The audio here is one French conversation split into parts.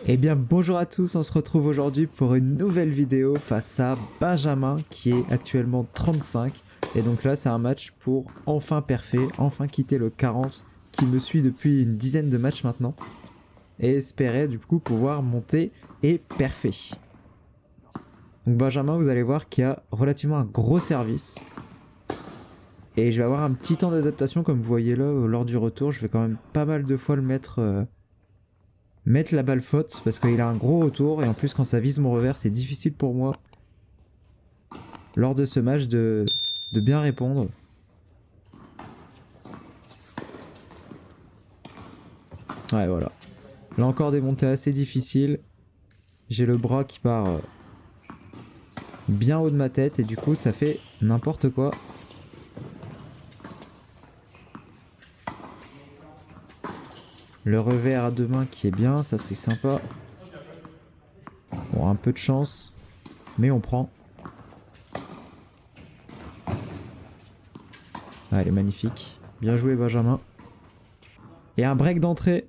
Eh bien bonjour à tous, on se retrouve aujourd'hui pour une nouvelle vidéo face à Benjamin qui est actuellement 35. Et donc là c'est un match pour enfin parfait, enfin quitter le 40 qui me suit depuis une dizaine de matchs maintenant. Et espérer du coup pouvoir monter et parfait. Donc Benjamin, vous allez voir qu'il y a relativement un gros service. Et je vais avoir un petit temps d'adaptation comme vous voyez là lors du retour. Je vais quand même pas mal de fois le mettre la balle faute parce qu'il a un gros retour et en plus quand ça vise mon revers c'est difficile pour moi lors de ce match de bien répondre. Ouais voilà. Là encore des montées assez difficiles. J'ai le bras qui part bien haut de ma tête et du coup ça fait n'importe quoi. Le revers à deux mains qui est bien, ça c'est sympa. Bon, un peu de chance, mais on prend. Ah, elle est magnifique. Bien joué Benjamin. Et un break d'entrée.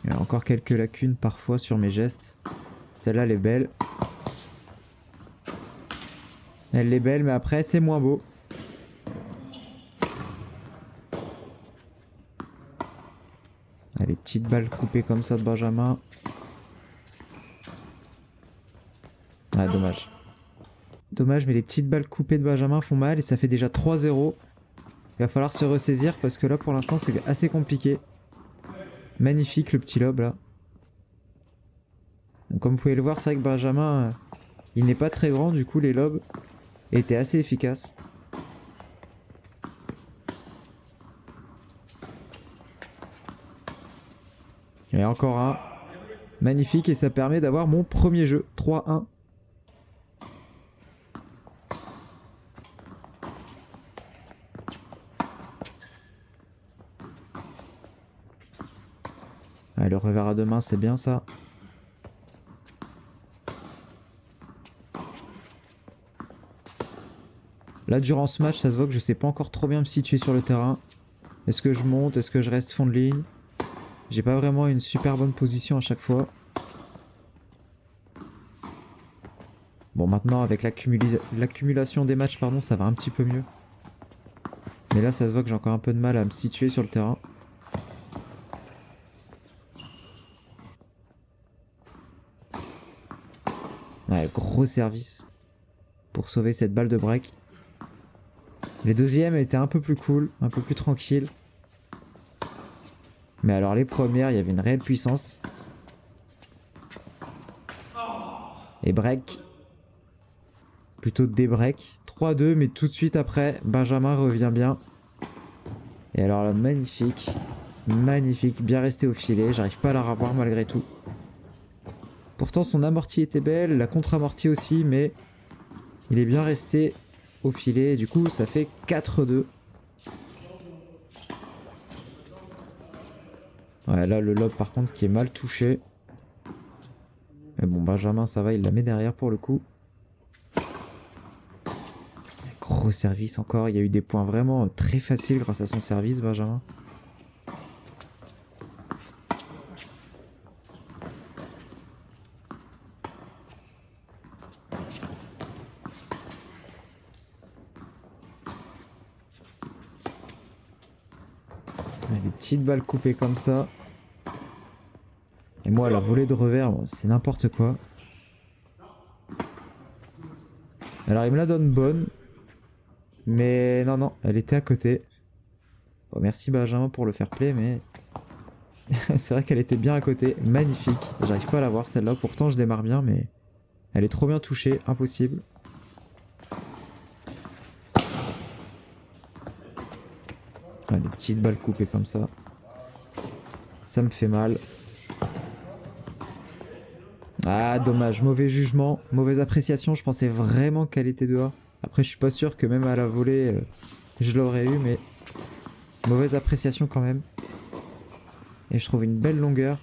Il y a encore quelques lacunes parfois sur mes gestes. Celle-là elle est belle. Elle est belle mais après c'est moins beau. Ah, les petites balles coupées comme ça de Benjamin. Ah dommage. Dommage mais les petites balles coupées de Benjamin font mal et ça fait déjà 3-0. Il va falloir se ressaisir parce que là pour l'instant c'est assez compliqué. Magnifique le petit lob là. Donc, comme vous pouvez le voir c'est vrai que Benjamin il n'est pas très grand du coup les lobes étaient assez efficaces. Et encore un. Magnifique et ça permet d'avoir mon premier jeu. 3-1. Ah, le revers à deux mains c'est bien ça. Là durant ce match ça se voit que je sais pas encore trop bien me situer sur le terrain. Est-ce que je monte? Est-ce que je reste fond de ligne? J'ai pas vraiment une super bonne position à chaque fois. Bon maintenant avec l'accumulation des matchs pardon ça va un petit peu mieux. Mais là ça se voit que j'ai encore un peu de mal à me situer sur le terrain. Ouais, gros service pour sauver cette balle de break. Les deuxièmes étaient un peu plus cool, un peu plus tranquilles. Mais alors les premières, il y avait une réelle puissance. Et break. Plutôt des breaks. 3-2, mais tout de suite après, Benjamin revient bien. Et alors là, magnifique. Magnifique, bien resté au filet. J'arrive pas à la revoir malgré tout. Pourtant son amorti était belle, la contre-amorti aussi, mais il est bien resté au filet. Et du coup, ça fait 4-2. Ouais, là, le lob par contre qui est mal touché. Mais bon, Benjamin, ça va, il la met derrière pour le coup. Gros service encore, il y a eu des points vraiment très faciles grâce à son service, Benjamin. Des petites balles coupées comme ça. Et moi, la volée de revers, c'est n'importe quoi. Alors, il me la donne bonne. Mais non, non, elle était à côté. Bon, merci Benjamin pour le fair play, mais c'est vrai qu'elle était bien à côté. Magnifique. J'arrive pas à la voir celle-là. Pourtant, je démarre bien, mais elle est trop bien touchée. Impossible. Ah, des petites balles coupées comme ça. Ça me fait mal. Ah, dommage. Mauvais jugement. Mauvaise appréciation. Je pensais vraiment qu'elle était dehors. Après, je suis pas sûr que même à la volée, je l'aurais eu, mais mauvaise appréciation quand même. Et je trouve une belle longueur.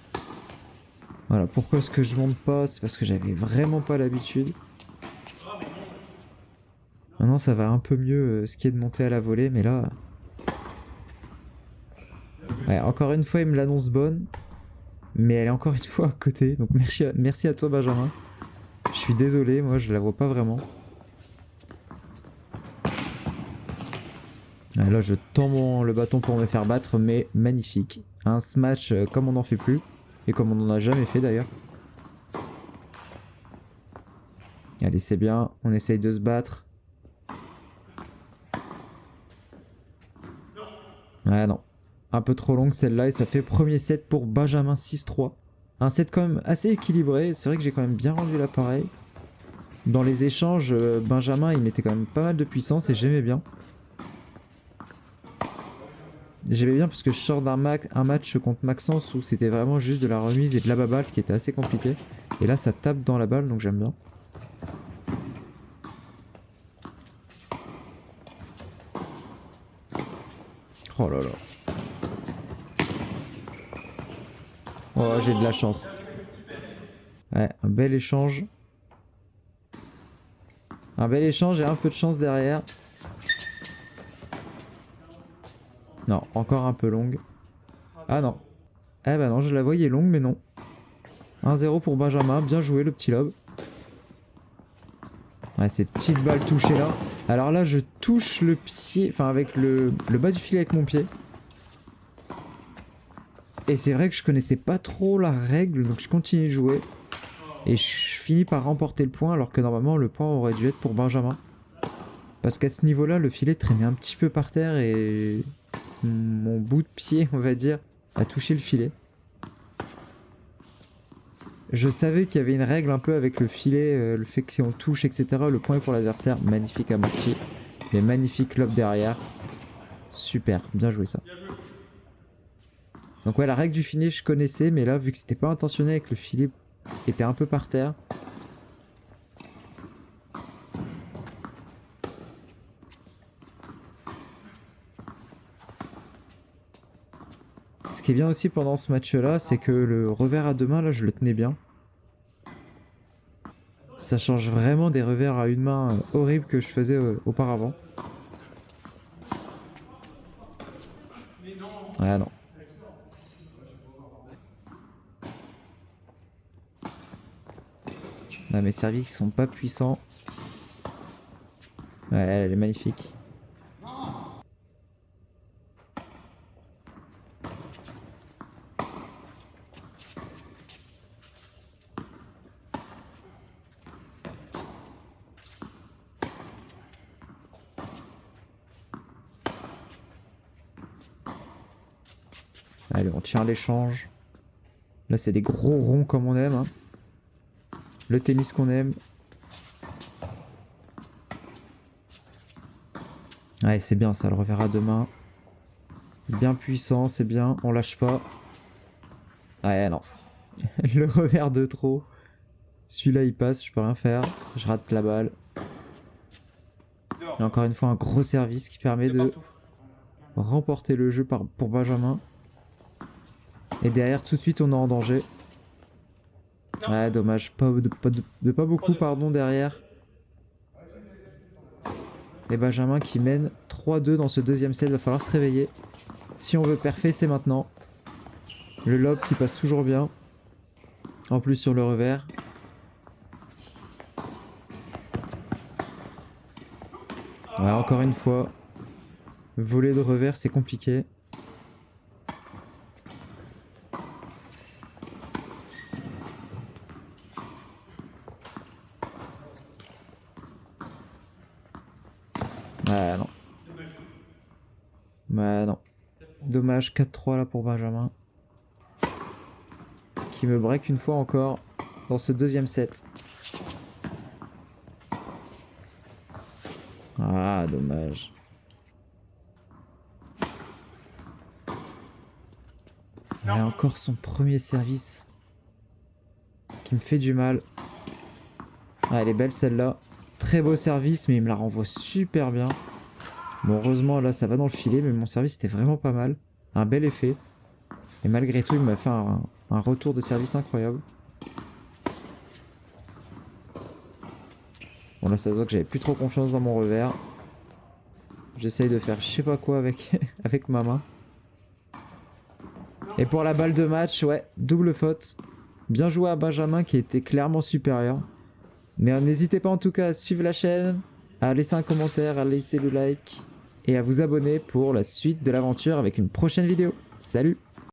Voilà, pourquoi est-ce que je monte pas? C'est parce que j'avais vraiment pas l'habitude. Maintenant ça va un peu mieux ce qui est de monter à la volée, mais là... Ouais, encore une fois il me l'annonce bonne, mais elle est encore une fois à côté, donc merci à toi Benjamin. Je suis désolé, moi je la vois pas vraiment. Ouais, là je tends le bâton pour me faire battre, mais magnifique. Un smash comme on n'en fait plus, et comme on n'en a jamais fait d'ailleurs. Allez c'est bien, on essaye de se battre. Ouais non, un peu trop longue celle-là et ça fait premier set pour Benjamin 6-3. Un set quand même assez équilibré, c'est vrai que j'ai quand même bien rendu l'appareil. Dans les échanges, Benjamin il mettait quand même pas mal de puissance et j'aimais bien. J'aimais bien parce que je sors d'un match contre Maxence où c'était vraiment juste de la remise et de la baballe qui était assez compliqué. Et là ça tape dans la balle donc j'aime bien. Oh là là. Oh j'ai de la chance. Ouais, un bel échange. Un bel échange et un peu de chance derrière. Non, encore un peu longue. Ah non. Eh bah non, je la voyais longue mais non. 1-0 pour Benjamin, bien joué le petit lob. Ouais, ces petites balles touchées là. Alors là, je touche le pied, enfin avec le bas du filet avec mon pied. Et c'est vrai que je connaissais pas trop la règle, donc je continue de jouer. Et je finis par remporter le point, alors que normalement le point aurait dû être pour Benjamin. Parce qu'à ce niveau-là, le filet traînait un petit peu par terre et mon bout de pied, on va dire, a touché le filet. Je savais qu'il y avait une règle un peu avec le filet, le fait que si on touche, etc., le point est pour l'adversaire. Magnifique amorti. Mais magnifique lob derrière. Super, bien joué ça. Donc ouais, la règle du filet, je connaissais, mais là, vu que c'était pas intentionnel et que le filet était un peu par terre... Ce qui est bien aussi pendant ce match-là, c'est que le revers à deux mains, là, je le tenais bien. Ça change vraiment des revers à une main horribles que je faisais auparavant. Ah non. Ah, mes services sont pas puissants. Ouais, elle est magnifique. Allez, on tient l'échange. Là, c'est des gros ronds comme on aime. Hein. Le tennis qu'on aime. Ouais, c'est bien ça, le revers à deux mains. Bien puissant, c'est bien. On lâche pas. Ouais, non. Le revers de trop. Celui-là, il passe, je peux rien faire. Je rate la balle. Et encore une fois, un gros service qui permet de remporter le jeu pour Benjamin. Et derrière, tout de suite, on est en danger. Ouais, dommage. Pas beaucoup, pardon, derrière. Et Benjamin qui mène 3-2 dans ce deuxième set. Va falloir se réveiller. Si on veut parfait, c'est maintenant. Le lob qui passe toujours bien. En plus sur le revers. Ouais, encore une fois. Voler de revers, c'est compliqué. Ah non. Bah non. Dommage, 4-3 là pour Benjamin. Qui me break une fois encore dans ce deuxième set. Ah, dommage. Il a encore son premier service qui me fait du mal. Ah, elle est belle celle-là. Très beau service, mais il me la renvoie super bien. Bon, heureusement, là, ça va dans le filet, mais mon service était vraiment pas mal. Un bel effet. Et malgré tout, il m'a fait un retour de service incroyable. Bon là ça se voit que j'avais plus trop confiance dans mon revers. J'essaye de faire je sais pas quoi avec, avec ma main. Et pour la balle de match, ouais, double faute. Bien joué à Benjamin qui était clairement supérieur. Mais n'hésitez pas en tout cas à suivre la chaîne, à laisser un commentaire, à laisser le like et à vous abonner pour la suite de l'aventure avec une prochaine vidéo. Salut!